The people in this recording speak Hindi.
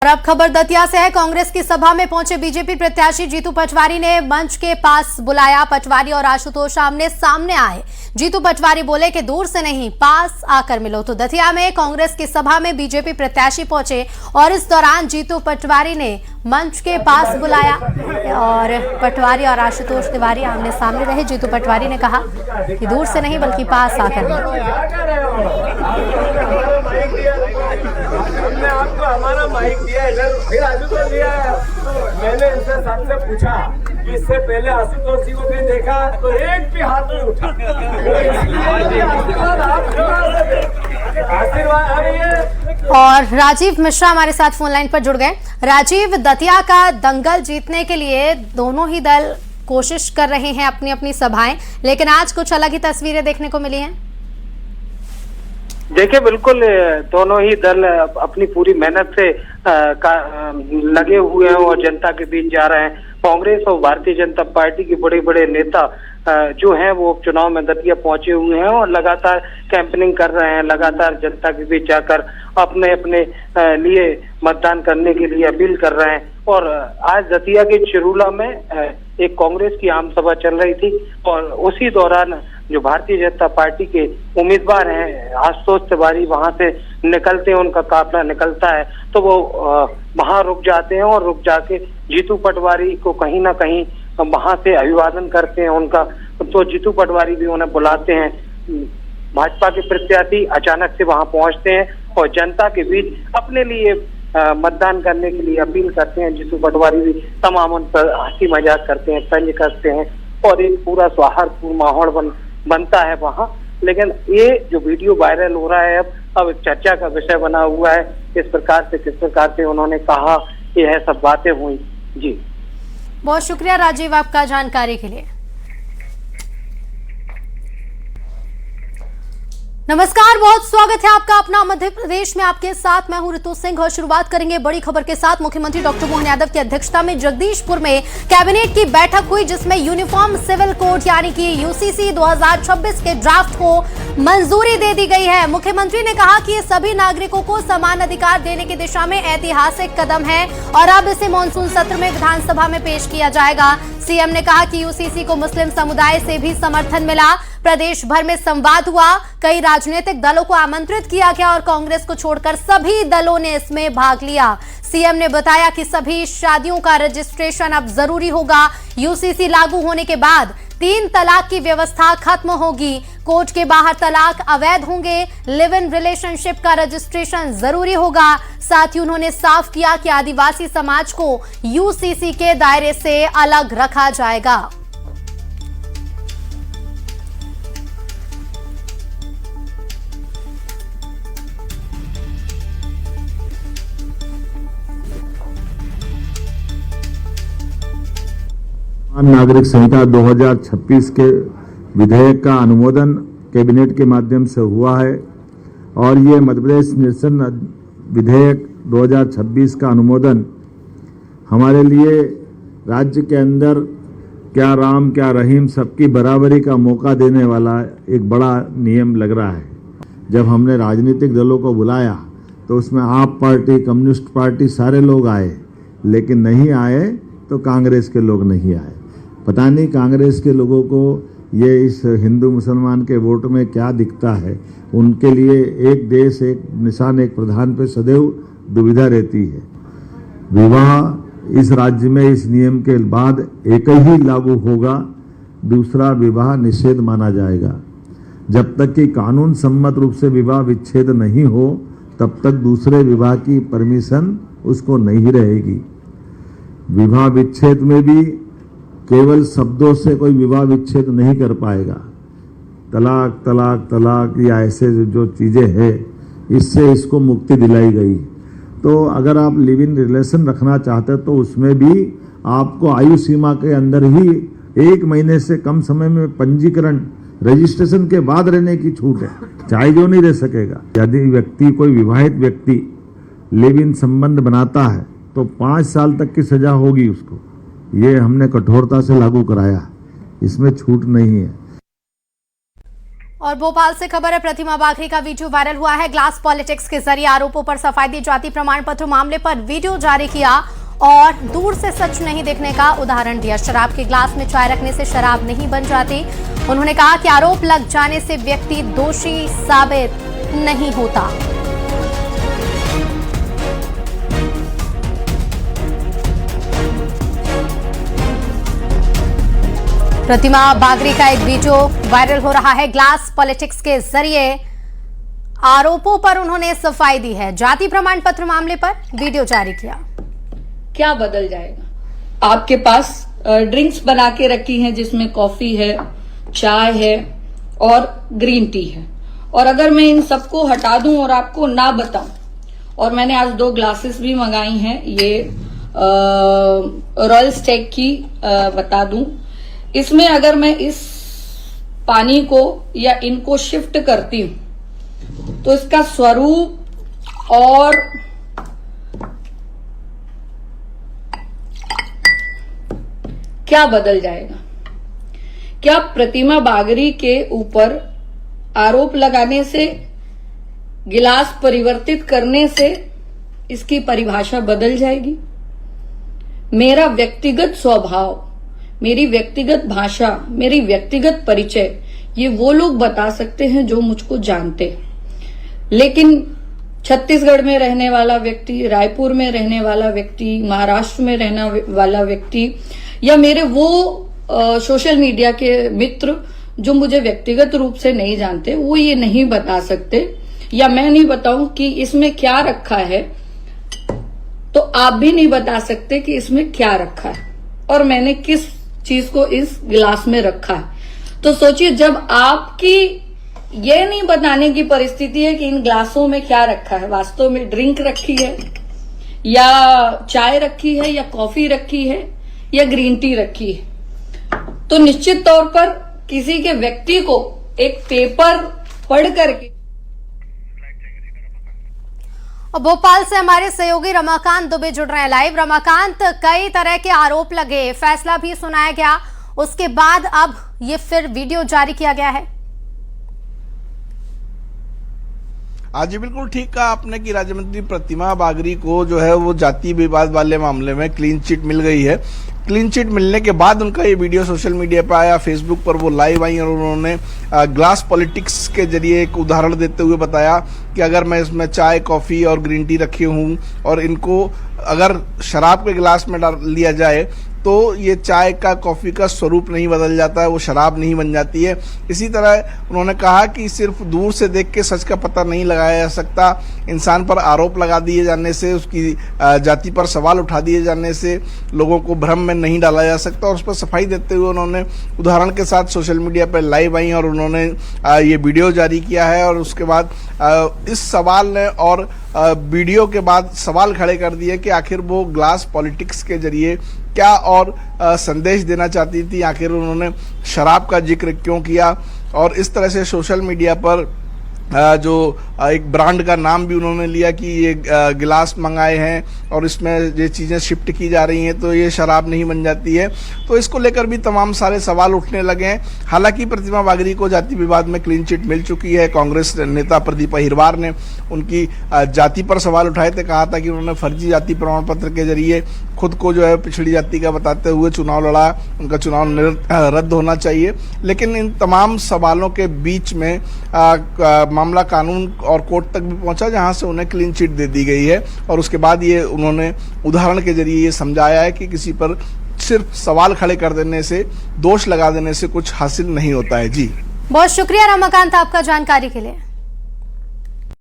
और अब खबर दतिया से है। कांग्रेस की सभा में पहुंचे बीजेपी प्रत्याशी जीतू पटवारी ने मंच के पास बुलाया। पटवारी और आशुतोष आमने सामने आए। जीतू पटवारी बोले कि दूर से नहीं, पास आकर मिलो। तो दतिया में कांग्रेस की सभा में बीजेपी प्रत्याशी पहुंचे और इस दौरान जीतू पटवारी ने मंच के पास बुलाया और पटवारी और आशुतोष तिवारी आमने सामने रहे। जीतू पटवारी ने कहा कि दूर से नहीं बल्कि पास आकर मिलो। हमने आपको हमारा माइक दिया इधर, फिर आशुतोष दिया है। मैंने इनसे सबसे पूछा कि इससे पहले आशुतोष जी को भी देखा तो एक भी हाथ नहीं उठा। आशीर्वाद आ रही है। और राजीव मिश्रा हमारे साथ फोन लाइन पर जुड़ गए। राजीव, दतिया का दंगल जीतने के लिए दोनों ही दल कोशिश कर रहे हैं अपनी अपनी सभाएं, लेकिन आज कुछ अलग ही तस्वीरें देखने को मिली हैं। देखिए, बिल्कुल दोनों ही दल अपनी पूरी मेहनत से लगे हुए हैं और जनता के बीच जा रहे हैं। कांग्रेस और भारतीय जनता पार्टी के बड़े बड़े नेता जो हैं वो चुनाव में दतिया पहुंचे हुए हैं और लगातार कैंपेनिंग कर रहे हैं, लगातार जनता के बीच जाकर अपने अपने लिए मतदान करने के लिए अपील कर रहे हैं। और आज दतिया के चिरूला में एक कांग्रेस की आम सभा चल रही थी और उसी दौरान जो भारतीय जनता पार्टी के उम्मीदवार हैं आशुतोष तिवारी वहां से निकलते हैं, उनका काफिला निकलता है तो वो वहां रुक जाते हैं और रुक जाके जीतू पटवारी को कहीं ना कहीं वहां से अभिवादन करते हैं उनका। तो जीतू पटवारी भी उन्हें बुलाते हैं। भाजपा के प्रत्याशी अचानक से वहां पहुंचते हैं और जनता के बीच अपने लिए मतदान करने के लिए अपील करते हैं। जीतू पटवारी भी तमाम उन पर हंसी मजाक करते हैं, तंज करते हैं और एक पूरा सौहार्दपूर्ण माहौल बनता है वहां। लेकिन ये जो वीडियो वायरल हो रहा है अब चर्चा का विषय बना हुआ है। किस प्रकार से उन्होंने कहा, यह सब बातें हुई। जी, बहुत शुक्रिया राजीव आपका जानकारी के लिए। नमस्कार, बहुत स्वागत है आपका अपना मध्य प्रदेश में। आपके साथ मैं हूं ऋतु सिंह और शुरुआत करेंगे बड़ी खबर के साथ। मुख्यमंत्री डॉक्टर मोहन यादव की अध्यक्षता में जगदीशपुर में कैबिनेट की बैठक हुई, जिसमें यूनिफॉर्म सिविल कोड यानी कि यूसीसी 2026 के ड्राफ्ट को मंजूरी दे दी गई है। मुख्यमंत्री ने कहा कि ये सभी नागरिकों को समान अधिकार देने की दिशा में ऐतिहासिक कदम है और अब इसे मानसून सत्र में विधानसभा में पेश किया जाएगा। सीएम ने कहा कि यूसीसी को मुस्लिम समुदाय से भी समर्थन मिला। प्रदेश भर में संवाद हुआ, कई राजनीतिक दलों को आमंत्रित किया गया और कांग्रेस को छोड़कर सभी दलों ने इसमें भाग लिया। सीएम ने बताया कि सभी शादियों का रजिस्ट्रेशन अब जरूरी होगा। यूसीसी लागू होने के बाद 3 तलाक की व्यवस्था खत्म होगी। कोर्ट के बाहर तलाक अवैध होंगे। लिव इन रिलेशनशिप का रजिस्ट्रेशन जरूरी होगा। साथ ही उन्होंने साफ किया कि आदिवासी समाज को यूसीसी के दायरे से अलग रखा जाएगा। नागरिक संहिता 2026 के विधेयक का अनुमोदन कैबिनेट के माध्यम से हुआ है और ये मध्य प्रदेश निरसन विधेयक 2026 का अनुमोदन हमारे लिए राज्य के अंदर क्या राम क्या रहीम सबकी बराबरी का मौका देने वाला एक बड़ा नियम लग रहा है। जब हमने राजनीतिक दलों को बुलाया तो उसमें आप पार्टी, कम्युनिस्ट पार्टी सारे लोग आए, लेकिन नहीं आए तो कांग्रेस के लोग नहीं आए। पता नहीं कांग्रेस के लोगों को ये इस हिंदू मुसलमान के वोट में क्या दिखता है। उनके लिए एक देश एक निशान एक प्रधान पे सदैव दुविधा रहती है। विवाह इस राज्य में इस नियम के बाद एक ही लागू होगा, दूसरा विवाह निषेध माना जाएगा। जब तक कि कानून सम्मत रूप से विवाह विच्छेद नहीं हो तब तक दूसरे विवाह की परमिशन उसको नहीं रहेगी। विवाह विच्छेद में भी केवल शब्दों से कोई विवाह विच्छेद नहीं कर पाएगा। तलाक तलाक तलाक या ऐसे जो चीज़ें हैं इससे इसको मुक्ति दिलाई गई। तो अगर आप लिव इन रिलेशन रखना चाहते तो उसमें भी आपको आयु सीमा के अंदर ही 1 महीने से कम समय में पंजीकरण रजिस्ट्रेशन के बाद रहने की छूट है, चाहे जो नहीं रह सकेगा। यदि कोई विवाहित व्यक्ति लिव इन संबंध बनाता है तो 5 साल तक की सजा होगी उसको। ये हमने कठोरता से लागू कराया, इसमें छूट नहीं है। और भोपाल से खबर है, प्रतिमा बागरी का वीडियो वायरल हुआ है। ग्लास पॉलिटिक्स के जरिए आरोपों पर सफाई दी। जाति प्रमाण पत्र मामले पर वीडियो जारी किया और दूर से सच नहीं देखने का उदाहरण दिया। शराब के ग्लास में चाय रखने से शराब नहीं बन जाती। उन्होंने कहा कि आरोप लग जाने से व्यक्ति दोषी साबित नहीं होता। प्रतिमा बागरी का एक वीडियो वायरल हो रहा है। ग्लास पॉलिटिक्स के जरिए आरोपों पर उन्होंने सफाई दी है। जाति प्रमाण पत्र मामले पर वीडियो जारी किया। क्या बदल जाएगा? आपके पास ड्रिंक्स बना के रखी हैं जिसमें कॉफी है, चाय है और ग्रीन टी है, और अगर मैं इन सबको हटा दूं और आपको ना बताऊं, और मैंने आज 2 ग्लासेस भी मंगाई हैं, ये रॉयल स्टेक की बता दूं, इसमें अगर मैं इस पानी को या इनको शिफ्ट करती हूं तो इसका स्वरूप और क्या बदल जाएगा? क्या प्रतिमा बागरी के ऊपर आरोप लगाने से, गिलास परिवर्तित करने से इसकी परिभाषा बदल जाएगी? मेरा व्यक्तिगत स्वभाव, मेरी व्यक्तिगत भाषा, मेरी व्यक्तिगत परिचय, ये वो लोग बता सकते हैं जो मुझको जानते हैं। लेकिन छत्तीसगढ़ में रहने वाला व्यक्ति, रायपुर में रहने वाला व्यक्ति, महाराष्ट्र में रहने वाला व्यक्ति, या मेरे वो सोशल मीडिया के मित्र जो मुझे व्यक्तिगत रूप से नहीं जानते, वो ये नहीं बता सकते, या मैं नहीं बताऊं कि इसमें क्या रखा है, तो आप भी नहीं बता सकते कि इसमें क्या रखा है और मैंने किस चीज को इस गिलास में रखा है। तो सोचिए, जब आपकी ये नहीं बताने की परिस्थिति है कि इन ग्लासों में क्या रखा है, वास्तव में ड्रिंक रखी है या चाय रखी है या कॉफी रखी है या ग्रीन टी रखी है, तो निश्चित तौर पर किसी के व्यक्ति को एक पेपर पढ़ करके। और भोपाल से हमारे सहयोगी रमाकांत दुबे जुड़ रहे हैं लाइव। रमाकांत, कई तरह के आरोप लगे, फैसला भी सुनाया गया, उसके बाद अब ये फिर वीडियो जारी किया गया है। आज बिल्कुल ठीक कहा आपने कि राज्य मंत्री प्रतिमा बागरी को जो है वो जाति विवाद वाले मामले में क्लीन चिट मिल गई है। क्लीन चिट मिलने के बाद उनका ये वीडियो सोशल मीडिया पर आया, फेसबुक पर वो लाइव आई और उन्होंने ग्लास पॉलिटिक्स के जरिए एक उदाहरण देते हुए बताया कि अगर मैं इसमें चाय, कॉफ़ी और ग्रीन टी रखी हूँ और इनको अगर शराब के गिलास में डाल लिया जाए तो ये चाय का, कॉफ़ी का स्वरूप नहीं बदल जाता है, वो शराब नहीं बन जाती है। इसी तरह उन्होंने कहा कि सिर्फ दूर से देख के सच का पता नहीं लगाया जा सकता। इंसान पर आरोप लगा दिए जाने से, उसकी जाति पर सवाल उठा दिए जाने से लोगों को भ्रम में नहीं डाला जा सकता। और उस पर सफाई देते हुए उन्होंने उदाहरण के साथ सोशल मीडिया पर लाइव आई और उन्होंने ये वीडियो जारी किया है। और उसके बाद इस सवाल ने और वीडियो के बाद सवाल खड़े कर दिए कि आखिर वो ग्लास पॉलिटिक्स के जरिए क्या और संदेश देना चाहती थी, आखिर उन्होंने शराब का जिक्र क्यों किया। और इस तरह से सोशल मीडिया पर जो एक ब्रांड का नाम भी उन्होंने लिया कि ये गिलास मंगाए हैं और इसमें ये चीज़ें शिफ्ट की जा रही हैं तो ये शराब नहीं बन जाती है। तो इसको लेकर भी तमाम सारे सवाल उठने लगे हैं। हालांकि प्रतिमा बागरी को जाति विवाद में क्लीन चिट मिल चुकी है। कांग्रेस नेता प्रदीप अहिरवार ने उनकी जाति पर सवाल उठाए थे, कहा था कि उन्होंने फर्जी जाति प्रमाण पत्र के जरिए खुद को जो है पिछड़ी जाति का बताते हुए चुनाव लड़ा, उनका चुनाव रद्द होना चाहिए। लेकिन इन तमाम सवालों के बीच में मामला कानून और कोर्ट तक भी पहुंचा, जहां से उन्हें क्लीन चिट दे दी गई है। और उसके बाद ये उन्होंने उदाहरण के जरिए ये समझाया है कि किसी पर सिर्फ सवाल खड़े कर देने से, दोष लगा देने से कुछ हासिल नहीं होता है। जी, बहुत शुक्रिया रमाकांत आपका जानकारी के लिए।